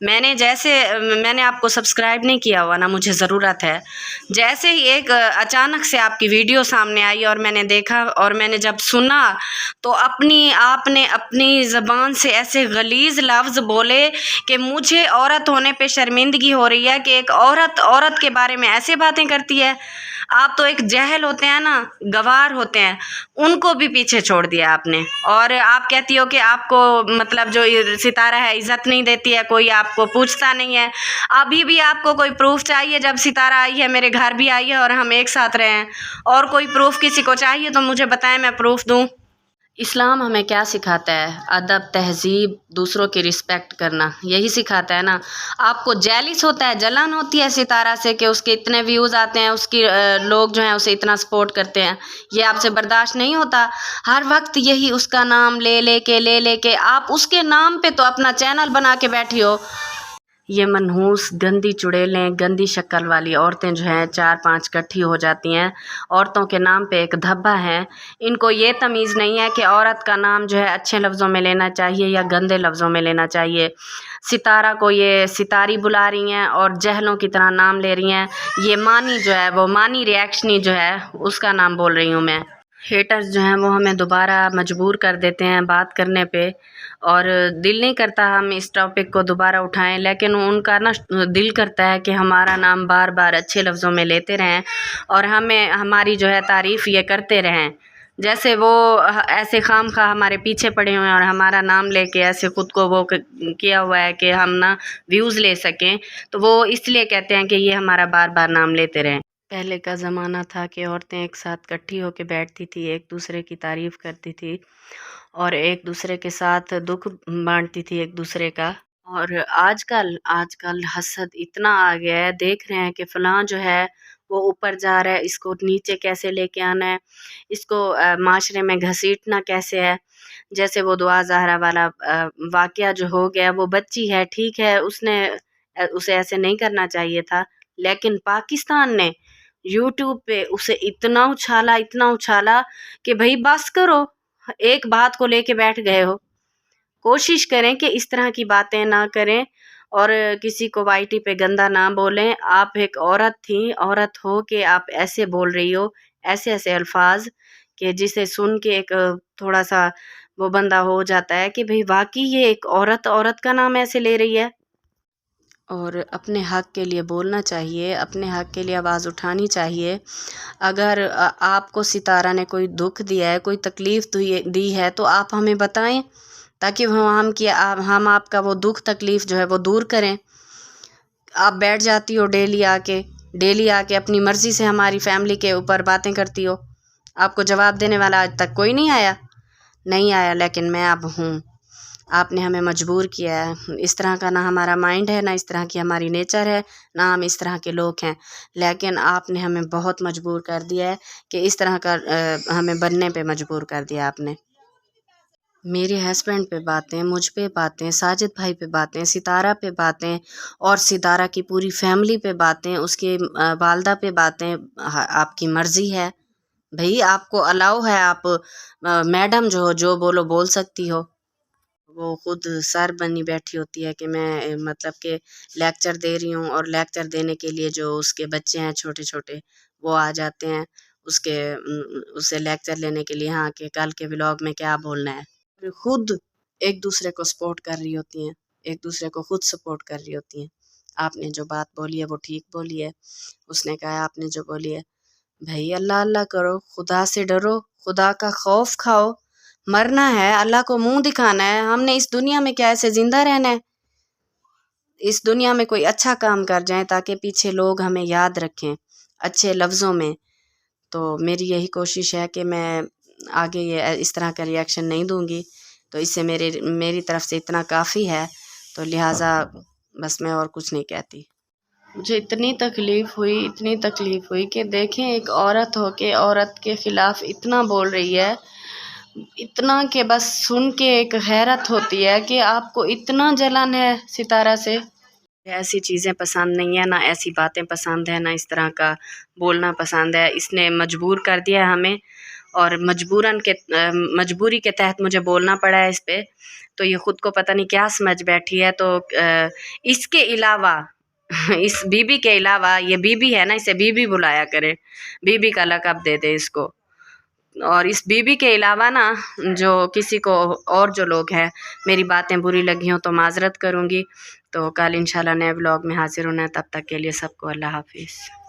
میں نے آپ کو سبسکرائب نہیں کیا ہوا نا، مجھے ضرورت ہے. جیسے ہی ایک اچانک سے آپ کی ویڈیو سامنے آئی اور میں نے دیکھا اور میں نے جب سنا تو آپ نے اپنی زبان سے ایسے غلیظ لفظ بولے کہ مجھے عورت ہونے پہ شرمندگی ہو رہی ہے کہ ایک عورت کے بارے میں ایسے باتیں کرتی ہے. آپ تو ایک جاہل ہوتے ہیں نا، گوار ہوتے ہیں، ان کو بھی پیچھے چھوڑ دیا آپ نے. اور آپ کہتی ہو کہ آپ کو مطلب جو ستارہ ہے عزت نہیں دیتی ہے، کوئی آپ کو پوچھتا نہیں ہے. ابھی بھی آپ کو کوئی پروف چاہیے؟ جب ستارہ آئی ہے میرے گھر بھی آئی ہے اور ہم ایک ساتھ رہے ہیں، اور کوئی پروف کسی کو چاہیے تو مجھے بتائیں، میں پروف دوں. اسلام ہمیں کیا سکھاتا ہے؟ ادب، تہذیب، دوسروں کی رسپیکٹ کرنا، یہی سکھاتا ہے نا. آپ کو جیلس ہوتا ہے، جلن ہوتی ہے ستارہ سے کہ اس کے اتنے ویوز آتے ہیں، اس کی لوگ جو ہیں اسے اتنا سپورٹ کرتے ہیں، یہ آپ سے برداشت نہیں ہوتا؟ ہر وقت یہی اس کا نام لے کے آپ اس کے نام پہ تو اپنا چینل بنا کے بیٹھی ہو. یہ منحوس گندی چڑیلیں، گندی شکل والی عورتیں جو ہیں 4-5 کٹھی ہو جاتی ہیں، عورتوں کے نام پہ ایک دھبا ہے. ان کو یہ تمیز نہیں ہے کہ عورت کا نام جو ہے اچھے لفظوں میں لینا چاہیے یا گندے لفظوں میں لینا چاہیے. ستارہ کو یہ ستاری بلا رہی ہیں اور جہلوں کی طرح نام لے رہی ہیں. یہ مانی جو ہے، وہ مانی ریاکشنی جو ہے، اس کا نام بول رہی ہوں میں. ہیٹرز جو ہیں وہ ہمیں دوبارہ مجبور کر دیتے ہیں بات کرنے پہ، اور دل نہیں کرتا ہم اس ٹاپک کو دوبارہ اٹھائیں، لیکن ان کا نا دل کرتا ہے کہ ہمارا نام بار بار اچھے لفظوں میں لیتے رہیں اور ہماری جو ہے تعریف یہ کرتے رہیں. جیسے وہ ایسے خام خواہ ہمارے پیچھے پڑے ہوئے ہیں اور ہمارا نام لے کے ایسے خود کو وہ کیا ہوا ہے کہ ہم نا ویوز لے سکیں، تو وہ اس لیے کہتے ہیں کہ یہ ہمارا بار بار نام لیتے رہیں. پہلے کا زمانہ تھا کہ عورتیں ایک ساتھ کٹھی ہو کے بیٹھتی تھی، ایک دوسرے کی تعریف کرتی تھی اور ایک دوسرے کے ساتھ دکھ بانٹتی تھی ایک دوسرے کا. اور آج کل حسد اتنا آ گیا ہے، دیکھ رہے ہیں کہ فلاں جو ہے وہ اوپر جا رہا ہے، اس کو نیچے کیسے لے کے آنا ہے، اس کو معاشرے میں گھسیٹنا کیسے ہے. جیسے وہ دعا زہرا والا واقعہ جو ہو گیا، وہ بچی ہے، ٹھیک ہے، اسے ایسے نہیں کرنا چاہیے تھا، لیکن پاکستان نے یوٹیوب پہ اسے اتنا اچھالا کہ بھئی بس کرو، ایک بات کو لے کے بیٹھ گئے ہو. کوشش کریں کہ اس طرح کی باتیں نہ کریں اور کسی کو وائی ٹی پہ گندا نہ بولیں. آپ ایک عورت تھیں، عورت ہو کے آپ ایسے بول رہی ہو، ایسے الفاظ کہ جسے سن کے ایک تھوڑا سا وہ بندہ ہو جاتا ہے کہ بھئی واقعی یہ ایک عورت کا نام ایسے لے رہی ہے. اور اپنے حق کے لیے بولنا چاہیے، اپنے حق کے لیے آواز اٹھانی چاہیے. اگر آپ کو ستارہ نے کوئی دکھ دیا ہے، کوئی تکلیف دی ہے تو آپ ہمیں بتائیں تاکہ ہم آپ کا وہ دکھ تکلیف جو ہے وہ دور کریں. آپ بیٹھ جاتی ہو ڈیلی آ کے اپنی مرضی سے ہماری فیملی کے اوپر باتیں کرتی ہو. آپ کو جواب دینے والا آج تک کوئی نہیں آیا، لیکن میں اب ہوں. آپ نے ہمیں مجبور کیا ہے. اس طرح کا نہ ہمارا مائنڈ ہے، نہ اس طرح کی ہماری نیچر ہے، نہ ہم اس طرح کے لوگ ہیں، لیکن آپ نے ہمیں بہت مجبور کر دیا ہے کہ اس طرح کا ہمیں بننے پہ مجبور کر دیا آپ نے. میرے ہسبینڈ پہ باتیں، مجھ پہ باتیں، ساجد بھائی پہ باتیں، ستارہ پہ باتیں اور ستارہ کی پوری فیملی پہ باتیں، اس کے والدہ پہ باتیں. آپ کی مرضی ہے بھئی، آپ کو الاؤ ہے، آپ میڈم جو بولو بول سکتی ہو. وہ خود سر بنی بیٹھی ہوتی ہے کہ میں مطلب کہ لیکچر دے رہی ہوں، اور لیکچر دینے کے لیے جو اس کے بچے ہیں چھوٹے چھوٹے وہ آ جاتے ہیں اسے لیکچر لینے کے لیے، ہاں کہ کل کے ولاگ میں کیا بولنا ہے. خود ایک دوسرے کو سپورٹ کر رہی ہوتی ہیں، ایک دوسرے کو خود سپورٹ کر رہی ہوتی ہیں. آپ نے جو بات بولی ہے وہ ٹھیک بولی ہے، اس نے کہا آپ نے جو بولی ہے. بھائی اللہ کرو، خدا سے ڈرو، خدا کا خوف کھاؤ. مرنا ہے، اللہ کو منہ دکھانا ہے. ہم نے اس دنیا میں کیا ایسے زندہ رہنا ہے؟ اس دنیا میں کوئی اچھا کام کر جائیں تاکہ پیچھے لوگ ہمیں یاد رکھیں اچھے لفظوں میں. تو میری یہی کوشش ہے کہ میں آگے اس طرح کا ریئیکشن نہیں دوں گی. تو اس سے میری طرف سے اتنا کافی ہے، تو لہٰذا بس میں اور کچھ نہیں کہتی. مجھے اتنی تکلیف ہوئی کہ دیکھیں ایک عورت ہو کے عورت کے خلاف اتنا بول رہی ہے، اتنا کہ بس سن کے ایک حیرت ہوتی ہے کہ آپ کو اتنا جلن ہے ستارہ سے. ایسی چیزیں پسند نہیں ہیں، نہ ایسی باتیں پسند ہیں، نہ اس طرح کا بولنا پسند ہے. اس نے مجبور کر دیا ہمیں، اور مجبوری کے تحت مجھے بولنا پڑا ہے اس پہ، تو یہ خود کو پتہ نہیں کیا سمجھ بیٹھی ہے۔ تو اس کے علاوہ اس بی بی کے علاوہ، یہ بی بی ہے نا، اسے بی بی بلایا کرے، بی بی کا لقب دے دے اس کو۔ اور اس بی بی کے علاوہ نا، جو کسی کو اور جو لوگ ہیں میری باتیں بری لگی ہوں تو معذرت کروں گی۔ تو کل انشاءاللہ نئے بلاگ میں حاضر ہونا ہے، تب تک کے لیے سب کو اللہ حافظ۔